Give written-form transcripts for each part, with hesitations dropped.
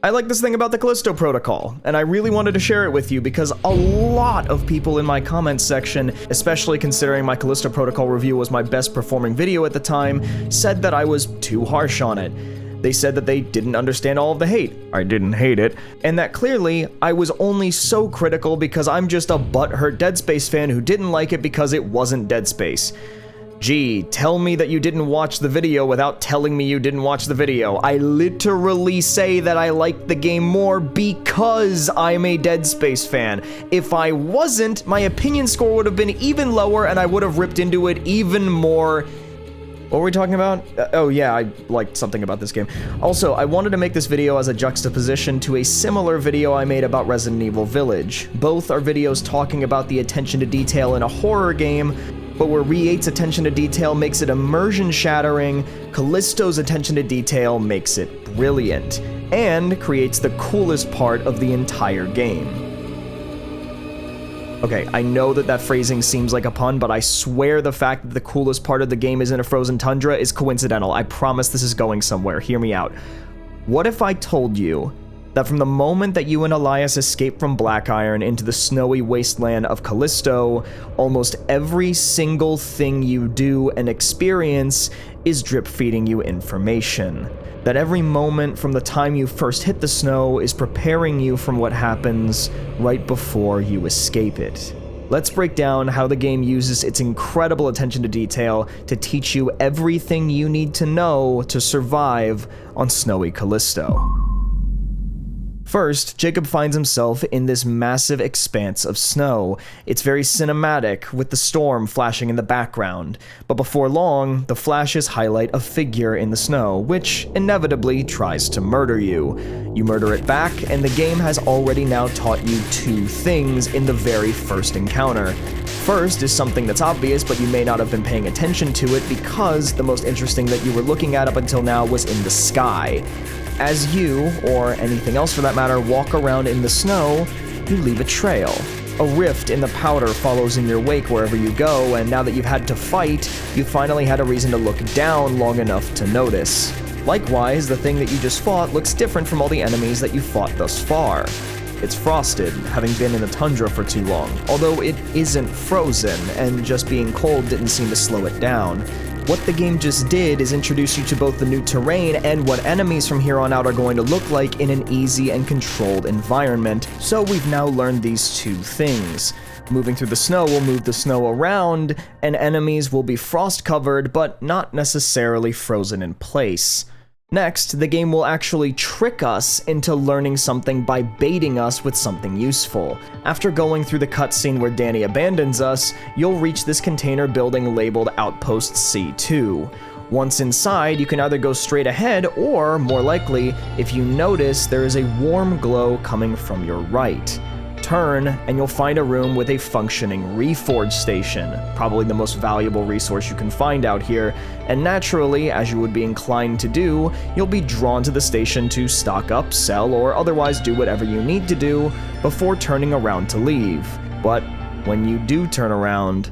I like this thing about the Callisto protocol, and I really wanted to share it with you because a lot of people in my comments section, especially considering my Callisto protocol review was my best performing video at the time, said that I was too harsh on it. They said that they didn't understand all of the hate. I didn't hate it. And that clearly, I was only so critical because I'm just a butthurt Dead Space fan who didn't like it because it wasn't Dead Space. Gee, tell me that you didn't watch the video without telling me you didn't watch the video. I literally say that I like the game more because I'm a Dead Space fan. If I wasn't, my opinion score would have been even lower and I would have ripped into it even more. What were we talking about? Oh yeah, I liked something about this game. Also, I wanted to make this video as a juxtaposition to a similar video I made about Resident Evil Village. Both are videos talking about the attention to detail in a horror game, but where Re8's attention to detail makes it immersion-shattering, Callisto's attention to detail makes it brilliant, and creates the coolest part of the entire game. Okay, I know that phrasing seems like a pun, but I swear the fact that the coolest part of the game is in a frozen tundra is coincidental. I promise this is going somewhere. Hear me out. What if I told you that from the moment that you and Elias escape from Black Iron into the snowy wasteland of Callisto, almost every single thing you do and experience is drip-feeding you information? That every moment from the time you first hit the snow is preparing you from what happens right before you escape it. Let's break down how the game uses its incredible attention to detail to teach you everything you need to know to survive on snowy Callisto. First, Jacob finds himself in this massive expanse of snow. It's very cinematic, with the storm flashing in the background. But before long, the flashes highlight a figure in the snow, which inevitably tries to murder you. You murder it back, and the game has already now taught you two things in the very first encounter. First is something that's obvious, but you may not have been paying attention to it because the most interesting that you were looking at up until now was in the sky. As you, or anything else for that matter, walk around in the snow, you leave a trail. A rift in the powder follows in your wake wherever you go, and now that you've had to fight, you finally had a reason to look down long enough to notice. Likewise, the thing that you just fought looks different from all the enemies that you fought thus far. It's frosted, having been in the tundra for too long, although it isn't frozen, and just being cold didn't seem to slow it down. What the game just did is introduce you to both the new terrain and what enemies from here on out are going to look like in an easy and controlled environment, so we've now learned these two things. Moving through the snow will move the snow around, and enemies will be frost-covered, but not necessarily frozen in place. Next, the game will actually trick us into learning something by baiting us with something useful. After going through the cutscene where Danny abandons us, you'll reach this container building labeled Outpost C2. Once inside, you can either go straight ahead, or, more likely, if you notice, there is a warm glow coming from your right. Turn, and you'll find a room with a functioning reforge station, probably the most valuable resource you can find out here, and naturally, as you would be inclined to do, you'll be drawn to the station to stock up, sell, or otherwise do whatever you need to do before turning around to leave. But when you do turn around,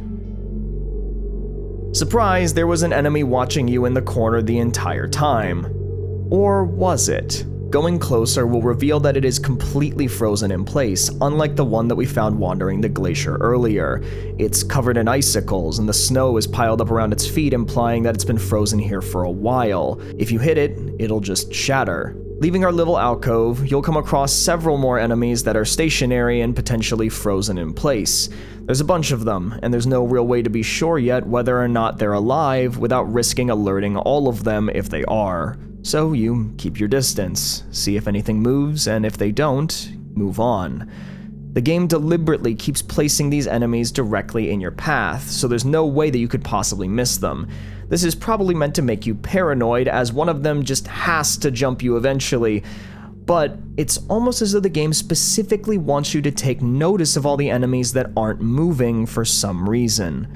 surprise, there was an enemy watching you in the corner the entire time. Or was it? Going closer will reveal that it is completely frozen in place, unlike the one that we found wandering the glacier earlier. It's covered in icicles, and the snow is piled up around its feet, implying that it's been frozen here for a while. If you hit it, it'll just shatter. Leaving our little alcove, you'll come across several more enemies that are stationary and potentially frozen in place. There's a bunch of them, and there's no real way to be sure yet whether or not they're alive without risking alerting all of them if they are. So you keep your distance, see if anything moves, and if they don't, move on. The game deliberately keeps placing these enemies directly in your path, so there's no way that you could possibly miss them. This is probably meant to make you paranoid, as one of them just has to jump you eventually, but it's almost as though the game specifically wants you to take notice of all the enemies that aren't moving for some reason.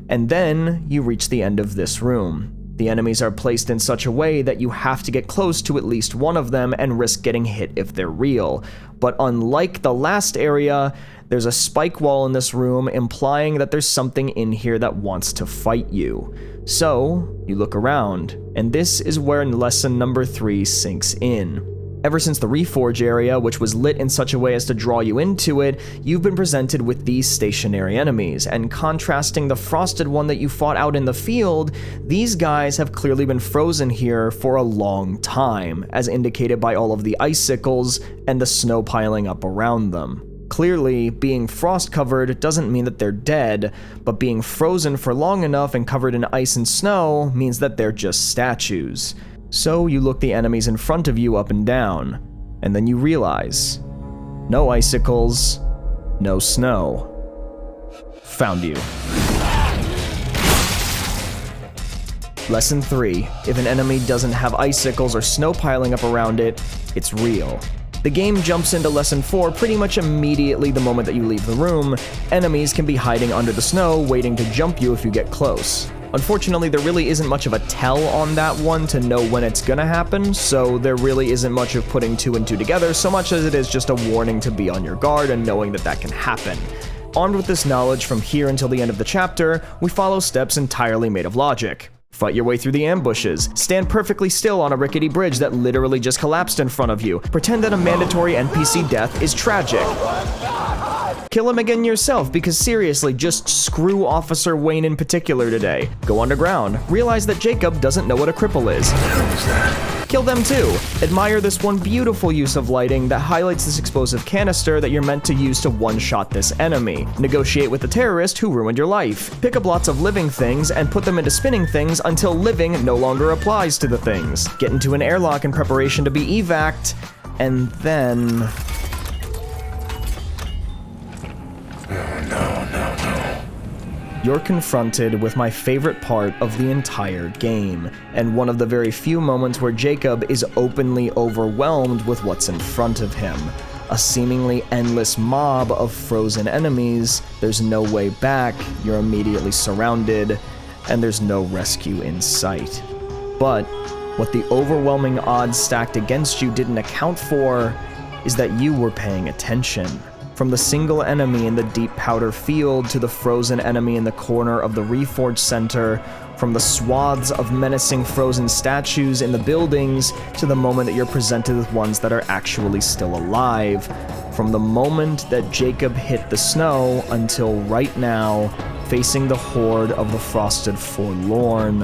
And then you reach the end of this room. The enemies are placed in such a way that you have to get close to at least one of them and risk getting hit if they're real. But unlike the last area, there's a spike wall in this room implying that there's something in here that wants to fight you. So, you look around, and this is where lesson number 3 sinks in. Ever since the Reforge area, which was lit in such a way as to draw you into it, you've been presented with these stationary enemies, and contrasting the frosted one that you fought out in the field, these guys have clearly been frozen here for a long time, as indicated by all of the icicles and the snow piling up around them. Clearly, being frost-covered doesn't mean that they're dead, but being frozen for long enough and covered in ice and snow means that they're just statues. So you look the enemies in front of you up and down, and then you realize, no icicles, no snow. Found you. Lesson 3. If an enemy doesn't have icicles or snow piling up around it, it's real. The game jumps into Lesson 4 pretty much immediately the moment that you leave the room. Enemies can be hiding under the snow, waiting to jump you if you get close. Unfortunately, there really isn't much of a tell on that one to know when it's gonna happen, so there really isn't much of putting 2 and 2 together, so much as it is just a warning to be on your guard and knowing that that can happen. Armed with this knowledge from here until the end of the chapter, we follow steps entirely made of logic. Fight your way through the ambushes, stand perfectly still on a rickety bridge that literally just collapsed in front of you, pretend that a mandatory NPC death is tragic. Kill him again yourself, because seriously, just screw Officer Wayne in particular today. Go underground, realize that Jacob doesn't know what a cripple is. Kill them too. Admire this one beautiful use of lighting that highlights this explosive canister that you're meant to use to one-shot this enemy. Negotiate with the terrorist who ruined your life. Pick up lots of living things and put them into spinning things until living no longer applies to the things. Get into an airlock in preparation to be evac'd, and then... You're confronted with my favorite part of the entire game, and one of the very few moments where Jacob is openly overwhelmed with what's in front of him. A seemingly endless mob of frozen enemies, there's no way back, you're immediately surrounded, and there's no rescue in sight. But what the overwhelming odds stacked against you didn't account for is that you were paying attention. From the single enemy in the deep powder field to the frozen enemy in the corner of the Reforge Center, from the swaths of menacing frozen statues in the buildings to the moment that you're presented with ones that are actually still alive. From the moment that Jacob hit the snow until right now, facing the horde of the Frosted Forlorn,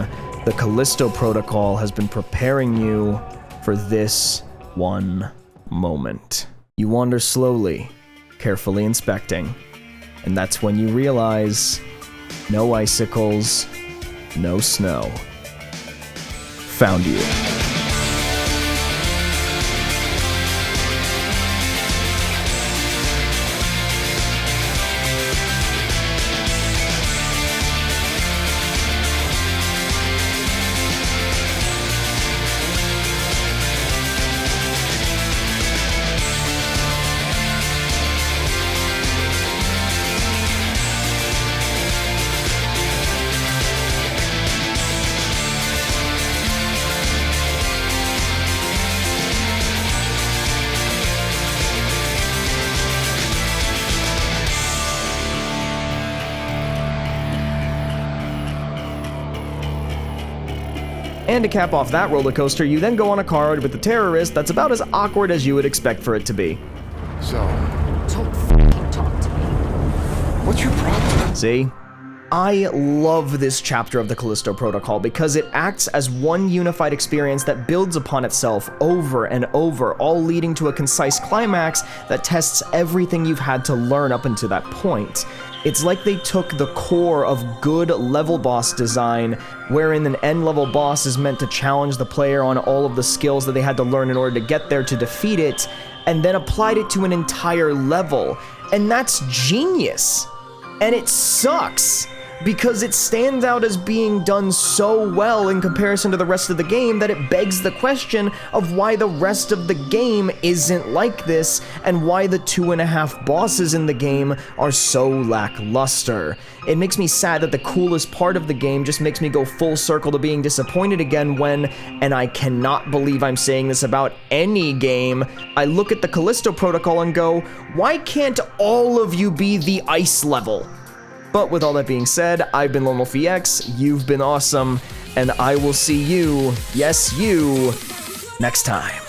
the Callisto Protocol has been preparing you for this one moment. You wander slowly, carefully inspecting, and that's when you realize no icicles, no snow. Found you. And to cap off that roller coaster, you then go on a car ride with the terrorist that's about as awkward as you would expect for it to be. So, Don't f***ing talk to me. what's your problem? See? I love this chapter of the Callisto Protocol because it acts as one unified experience that builds upon itself over and over, all leading to a concise climax that tests everything you've had to learn up until that point. It's like they took the core of good level boss design, wherein an end level boss is meant to challenge the player on all of the skills that they had to learn in order to get there to defeat it, and then applied it to an entire level. And that's genius. And it sucks, because it stands out as being done so well in comparison to the rest of the game that it begs the question of why the rest of the game isn't like this, and why the 2.5 bosses in the game are so lackluster. It makes me sad that the coolest part of the game just makes me go full circle to being disappointed again when, and I cannot believe I'm saying this about any game, I look at the Callisto Protocol and go, why can't all of you be the ice level? But with all that being said, I've been LoneWolfEX, you've been awesome, and I will see you, yes you, next time.